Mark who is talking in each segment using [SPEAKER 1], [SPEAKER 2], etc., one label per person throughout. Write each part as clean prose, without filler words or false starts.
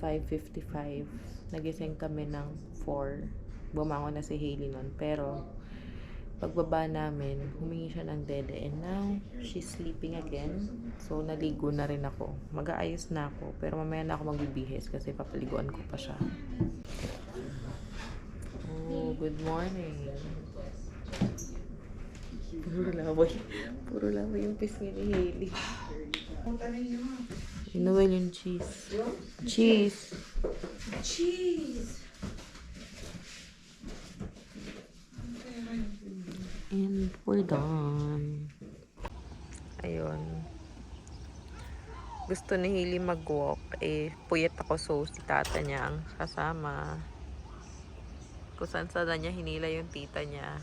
[SPEAKER 1] 5:55. Nagising kami ng 4. Bumangon na si Hailey nun. Pero, pagbaba namin, humingi siya ng dede. And now, she's sleeping again. So, naligo na rin ako. Mag-aayos na ako. Pero mamaya na ako magbibihis kasi papaliguan ko pa siya. Oh, good morning. Puro laway. Puro laway yung pisngi ni Hailey. Inuwal yung cheese. Cheese!
[SPEAKER 2] Cheese!
[SPEAKER 1] And we're done. Ayun. Gusto ni Hailey mag-walk. Puyat ako, so si tata niya ang kasama. Kung saan na niya hinila yung tita niya.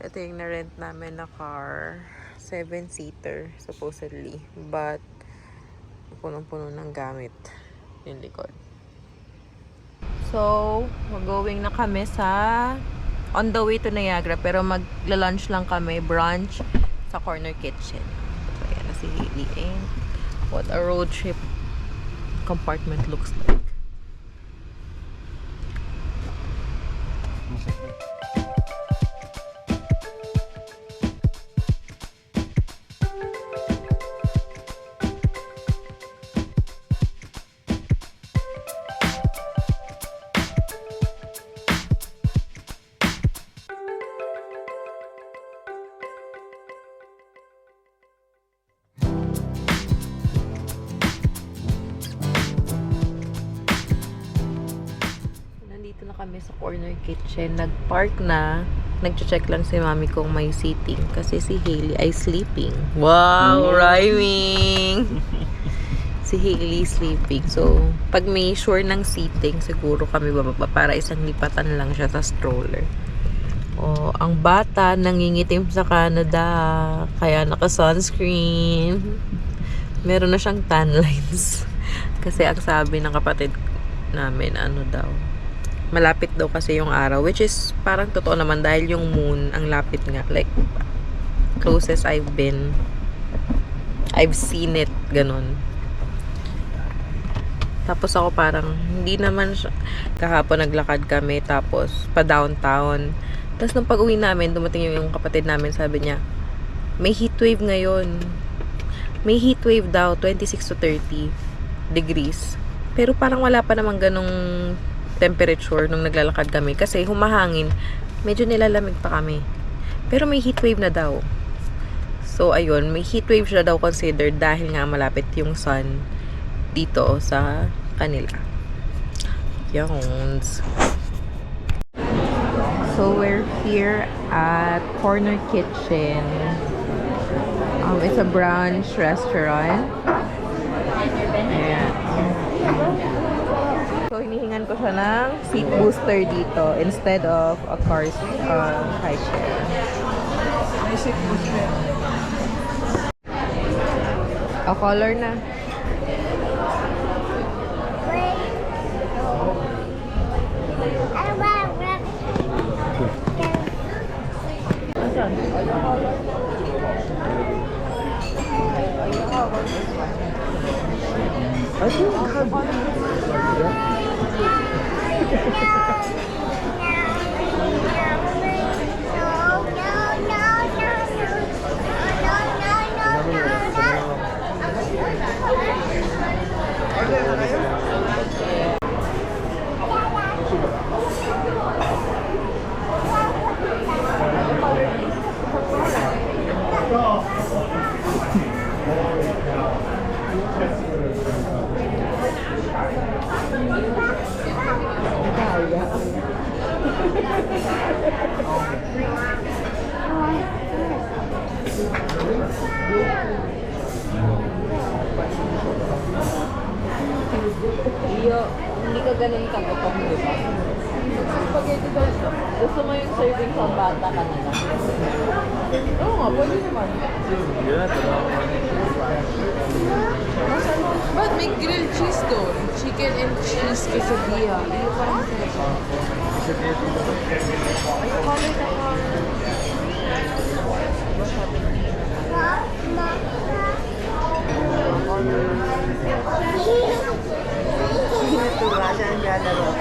[SPEAKER 1] So, ito yung na-rent namin na car. 7-seater, supposedly. But, punong-puno ng gamit yung likod. So, mag-going na kami on the way to Niagara, pero magla-lunch lang kami, brunch, sa Corner Kitchen. So, ayan na si Hailey. And what a road trip compartment looks like. Nandito na kami sa Corner Kitchen. Nag-park na. Nag-check lang si mami kung may seating. Kasi si Hailey ay sleeping. Wow! Rhyming! Si Hailey sleeping. So, pag may sure ng seating, siguro kami bababa para isang lipatan lang siya sa stroller. Oh, ang bata nangingitim sa Canada. Kaya naka-sunscreen. Meron na siyang tan lines. Kasi ang sabi ng kapatid namin, ano daw, malapit daw kasi yung araw, which is parang totoo naman dahil yung moon ang lapit nga, like closest I've seen it, ganun. Tapos ako parang hindi naman siya, kahapon naglakad kami tapos pa downtown, tapos nung pag-uwi namin dumating yung kapatid namin, sabi niya may heatwave ngayon, may heatwave daw 26 to 30 degrees, pero parang wala pa namang ganong temperature nung naglalakad kami kasi humahangin, medyo nilalamig pa kami, pero may heatwave na daw. So ayun, may heatwave siya daw considered dahil nga malapit yung sun dito sa kanila. Yawns. So we're here at Corner Kitchen. It's a brunch restaurant. Ayan. So, hinihingan ko siya ng seat booster dito instead of a car high share.
[SPEAKER 2] May seat booster.
[SPEAKER 1] A color na. Asan? Iyo, hindi ka ganun kagapang, di ba? Spaghetti daw ito. Gusto mo yung serving sa bata ka na lang? Oo nga, pwede naman. But may grilled cheese doon. Chicken and cheese quesadilla. Iyo pa rin sa Ayaw ka rin ako.
[SPEAKER 2] Wala siya naglalaro.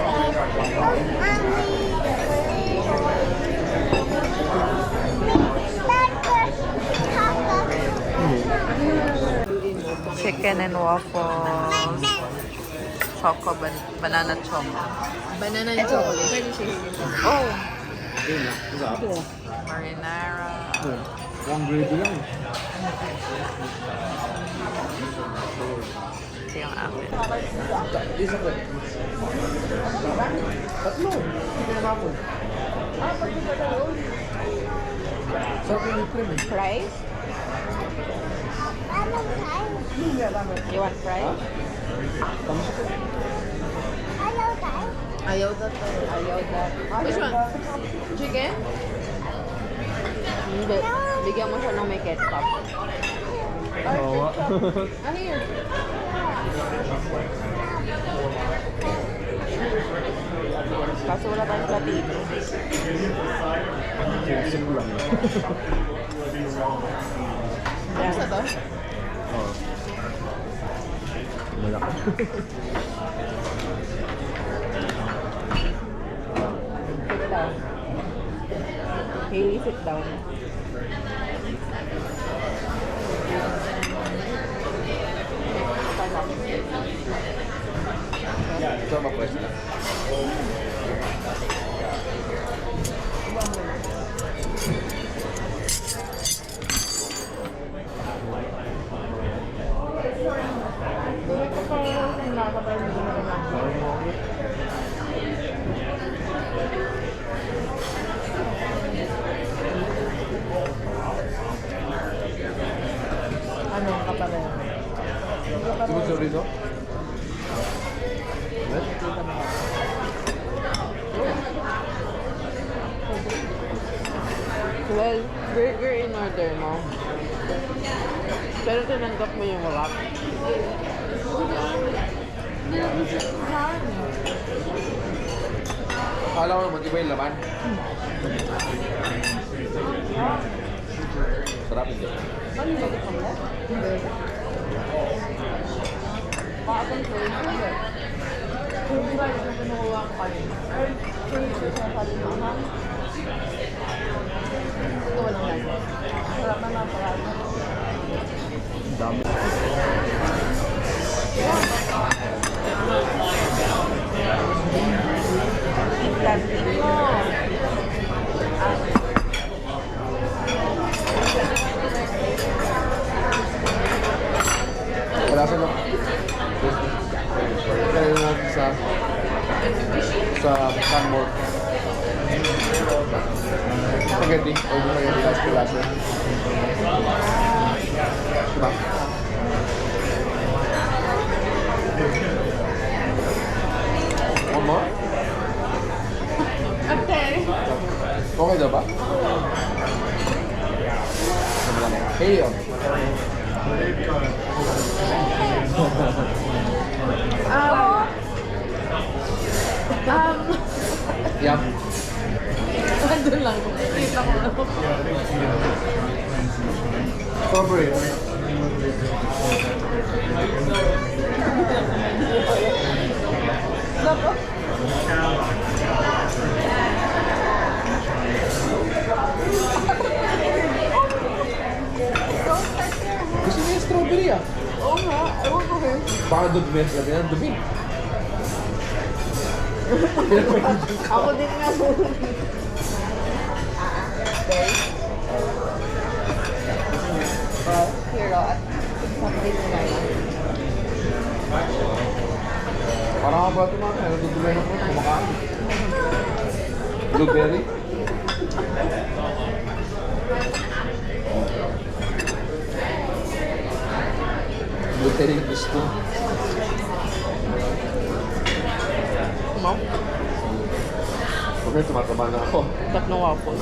[SPEAKER 1] Chicken and waffles. Banana choco.
[SPEAKER 2] Banana and chocolate. Pwede siya.
[SPEAKER 1] Oh!
[SPEAKER 3] Yun na. Masarap.
[SPEAKER 1] Marinara.
[SPEAKER 3] One grade lang.
[SPEAKER 1] Ito yung akin.
[SPEAKER 3] Isa ko. Tatlo. Hindi na ako. Sarap yung cream eh.
[SPEAKER 1] Fries? You want fries?
[SPEAKER 2] Ayaw that.
[SPEAKER 1] Ayaw that.
[SPEAKER 2] Which one? Chicken?
[SPEAKER 1] Hindi. Bigyan mo siya ng may ketchup.
[SPEAKER 3] Oo.
[SPEAKER 2] Ano yun?
[SPEAKER 1] Kaso wala tayong platino.
[SPEAKER 3] Simple lang.
[SPEAKER 2] Ano sa to?
[SPEAKER 3] Oo. Malaki.
[SPEAKER 1] Sit down. Hailey, sit down.
[SPEAKER 3] Saan ba pwesta?
[SPEAKER 2] Ano ka pa rin?
[SPEAKER 3] Siguro sa rito?
[SPEAKER 1] Well, burger in order mo. Pero tinanggap mo yung wrap.
[SPEAKER 2] Hindi na gusto ko saan.
[SPEAKER 3] Akala ko naman iba yung laman. Sarap hindi.
[SPEAKER 2] Ano yung gusto mo? Hindi. Bakit ko yun? Hindi ba yung pinukuha ko kanina? Ay, siya sa kanina. Ito walang lasa. Sarap naman pala.
[SPEAKER 3] Dami.
[SPEAKER 1] Platino.
[SPEAKER 3] Wala sa lang. Kaya natin sa Canmore. Spaghetti. O yung spaghetti last pilasa. Diba? One more? Okay daw ba? Hey, oh. Yum.
[SPEAKER 2] Andun lang. Kita ko lang.
[SPEAKER 3] Strawberry. Gusto niya yung strawberry ah.
[SPEAKER 2] Oo nga. Ewan ko eh.
[SPEAKER 3] Baka dumi. Sabi na, dumi.
[SPEAKER 1] Ako din nga po. Hero at something na lang.
[SPEAKER 3] Parang ako ba ito mga kaya? Nagdudumi na po. Kumakain. Blueberry. Blueberry gusto.
[SPEAKER 1] No?
[SPEAKER 3] Okay, tumataba na ako.
[SPEAKER 1] Tatlong waffles.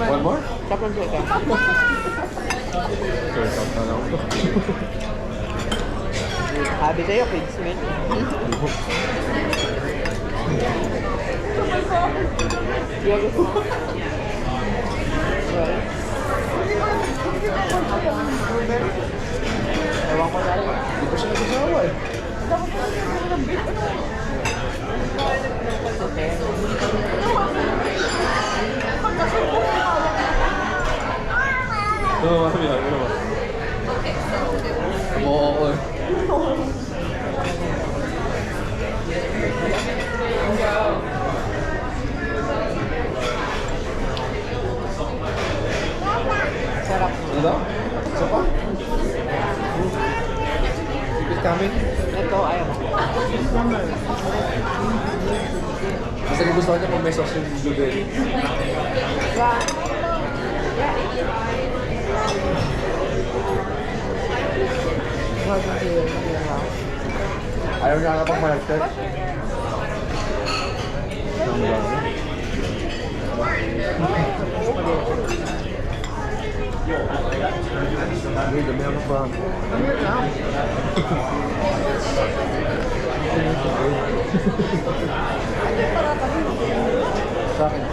[SPEAKER 3] One more?
[SPEAKER 1] Tatlong chicken.
[SPEAKER 3] Okay, tapos na ako.
[SPEAKER 1] Sabi sa'yo, kids meal. Well,
[SPEAKER 3] Oo, sabi na, ano ba?
[SPEAKER 1] Okay, so
[SPEAKER 3] Oo, eh.
[SPEAKER 1] sarap.
[SPEAKER 3] Ano daw? Isa pa? Sipit kami.
[SPEAKER 1] Ito, ayaw ko.
[SPEAKER 3] Kasi gusto niya kung may sauce yung blueberry. Ayaw niya nga pang malagtag. Hindi, dami ano pa. Sa akin.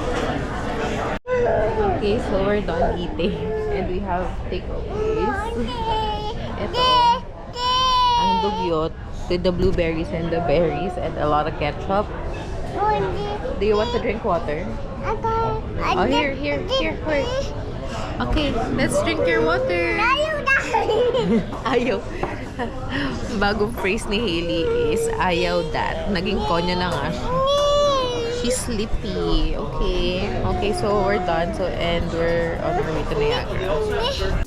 [SPEAKER 1] Okay, so we're done eating. And we have takeaways. Ito, ang dugyot with the blueberries and the berries and a lot of ketchup. Do you want to drink water? Oh, here. Okay, let's drink your water. Ayaw. Bagong phrase ni Hailey is ayaw that. Naging konyo na nga siya. She's sleepy. Okay, so we're done. And we're on our way to Niagara.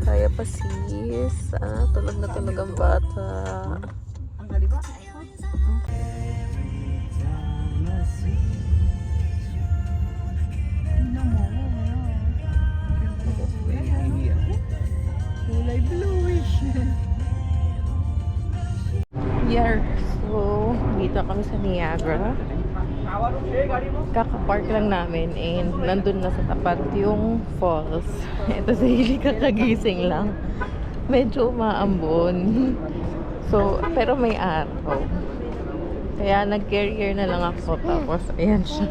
[SPEAKER 1] Kaya pa sis. Tulog na tulog ang bata.
[SPEAKER 2] Kulay bluish.
[SPEAKER 1] Yeah, so dito kami sa Niagara. Kaka-park lang namin and nandun na sa tapat yung falls. Ito sa hili kakagising lang. Medyo maambon. So, pero may araw. Kaya nag-carrier na lang ako. Tapos, ayan siya.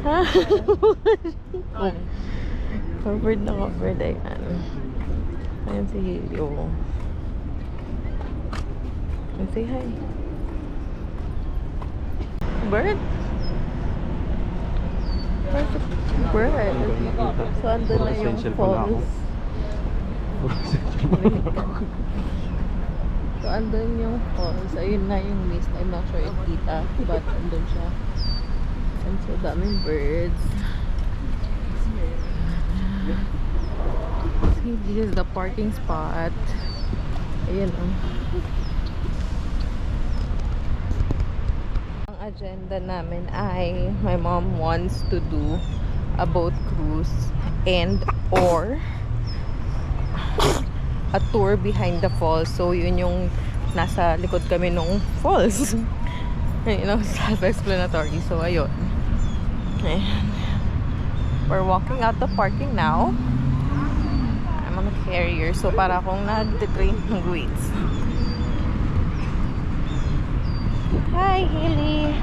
[SPEAKER 1] Ha? Covered na covered. Ayan. Ayan si Helio. Say hi. Bird? Bird. So, andun na yung falls. So, andun yung falls. Ayun na yung mist. I'm not sure if kita, but andun siya. And so, daming birds. See, this is the parking spot. Ayan, Ang agenda namin ay my mom wants to do a boat cruise and or a tour behind the falls. So, yun yung nasa likod kami nung falls. You know, self-explanatory. So, ayun. Ayan. We're walking out the parking now. I'm on a carrier. So, para akong nag-train ng weights. Hi, Hailey!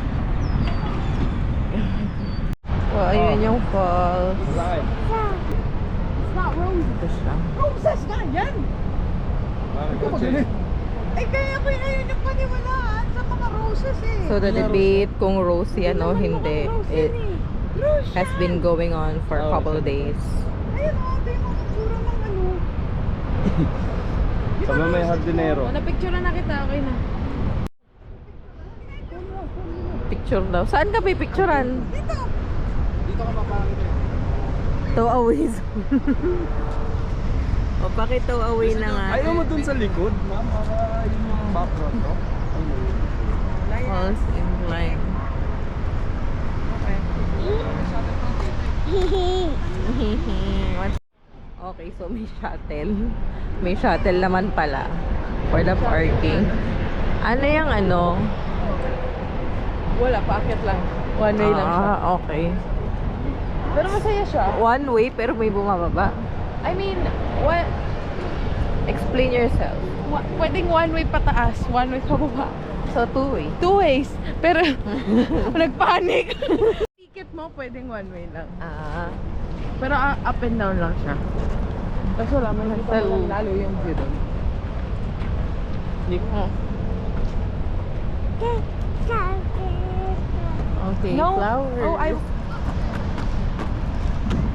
[SPEAKER 1] So, ayun yung falls.
[SPEAKER 2] It's not roses.
[SPEAKER 1] Ito siya.
[SPEAKER 2] Roses nga yan! Eh kaya ko yun yung paniwalaan sa mga roses eh.
[SPEAKER 1] So, the debate kung rosy yan o hindi, it has been going on for a couple of days.
[SPEAKER 2] Ayun o, ito yung mga tsura ng ano.
[SPEAKER 3] Sabi may hardinero.
[SPEAKER 2] Na-picture na kita, okay na.
[SPEAKER 1] Picture daw. Saan ka pipicturean?
[SPEAKER 2] Dito!
[SPEAKER 3] Dito ka mapangit.
[SPEAKER 1] Tow away zone. O, bakit tow away na nga?
[SPEAKER 3] Ayaw mo dun sa likod, ma'am. Para yung background, no?
[SPEAKER 1] Falls in line. Okay, so may shuttle. May shuttle naman pala for the parking. Ano yung ano?
[SPEAKER 2] Wala, paakyat lang. One way lang siya.
[SPEAKER 1] Okay.
[SPEAKER 2] Pero masaya siya.
[SPEAKER 1] One way pero may bumababa.
[SPEAKER 2] I mean,
[SPEAKER 1] Explain yourself.
[SPEAKER 2] pwedeng one way pataas, one way pababa.
[SPEAKER 1] So, two way.
[SPEAKER 2] Two ways. Pero, nagpanik. Ticket mo, pwedeng one way lang. Pero up and down lang siya. Kaso wala man lang lalo yung view doon.
[SPEAKER 1] Hindi ko. Okay, flowers.
[SPEAKER 2] Oh,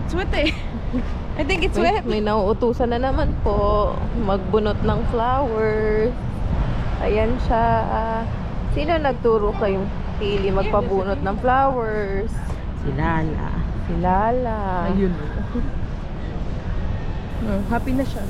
[SPEAKER 2] it's wet eh. I think it's wet.
[SPEAKER 1] May nauutusan na naman po. Magbunot ng flowers. Ayan siya. Sino nagturo kay Hailey magpabunot ng flowers?
[SPEAKER 2] Si Lala.
[SPEAKER 1] Si Lala.
[SPEAKER 2] Ayun. Happy na siya.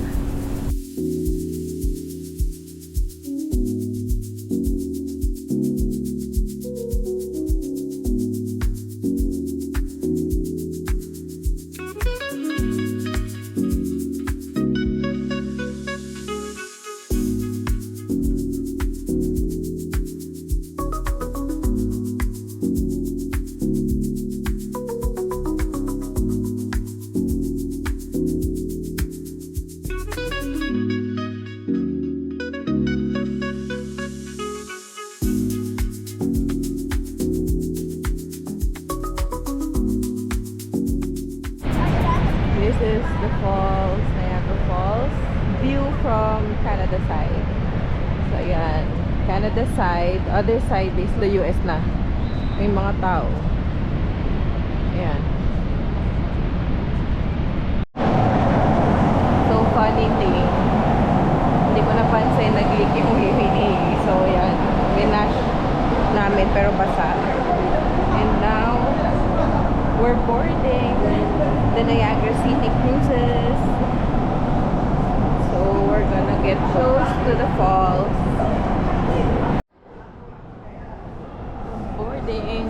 [SPEAKER 1] This is the falls, Niagara Falls. View from Canada side. So, ayan. Canada side. Other side is the US na. May mga tao. Ayan. So, funny thing. Hindi ko napansin nag-leak yung wiwi. So, ayan. Winash namin pero basa. And now, we're boarding the Niagara City Cruises. So we're gonna get close to the falls. Boarding.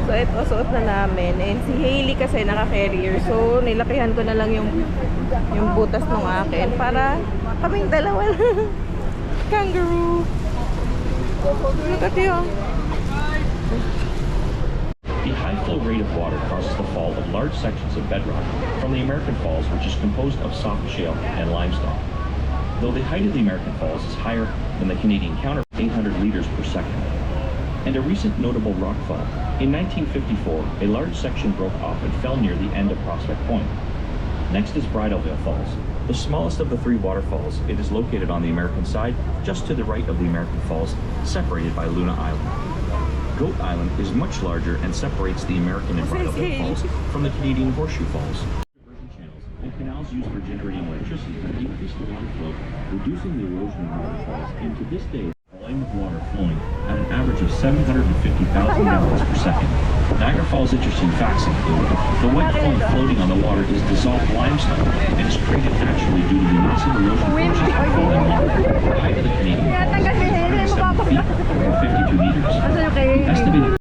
[SPEAKER 1] So ito, suot na namin. And si Hailey kasi naka-carrier. So nilakihan ko na lang yung butas ng akin para kaming dalawa lang. Kangaroo. Look at you.
[SPEAKER 4] The high flow rate of water causes the fall of large sections of bedrock from the American Falls, which is composed of soft shale and limestone. Though the height of the American Falls is higher than the Canadian counterpart, 800 liters per second. And a recent notable rock fall. In 1954, a large section broke off and fell near the end of Prospect Point. Next is Bridalveil Falls, the smallest of the three waterfalls. It is located on the American side, just to the right of the American Falls, separated by Luna Island. Goat Island is much larger and separates the American and Bridalveil Falls from the Canadian Horseshoe Falls. Diversion channels and canals used for generating electricity have increased the water flow, reducing the erosion of waterfalls, and to this day, volume of water flowing at an average of 750,000 gallons per second. Niagara Falls' interesting facts include the white foam floating on the water is dissolved limestone and is created naturally due to the massive erosion forces of falling water. The height of the Canadian Falls is 107 feet or 52 meters. Estimated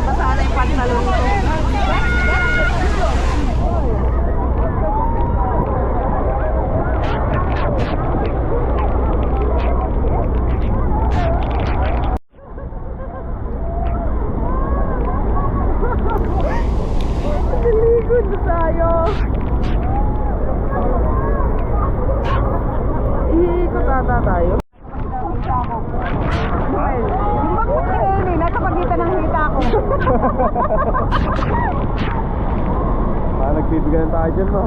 [SPEAKER 1] Basa na yung pantalon ko. Naligod na tayo. Iikot ata tayo.
[SPEAKER 3] Nagbibigyan tayo dyan, no?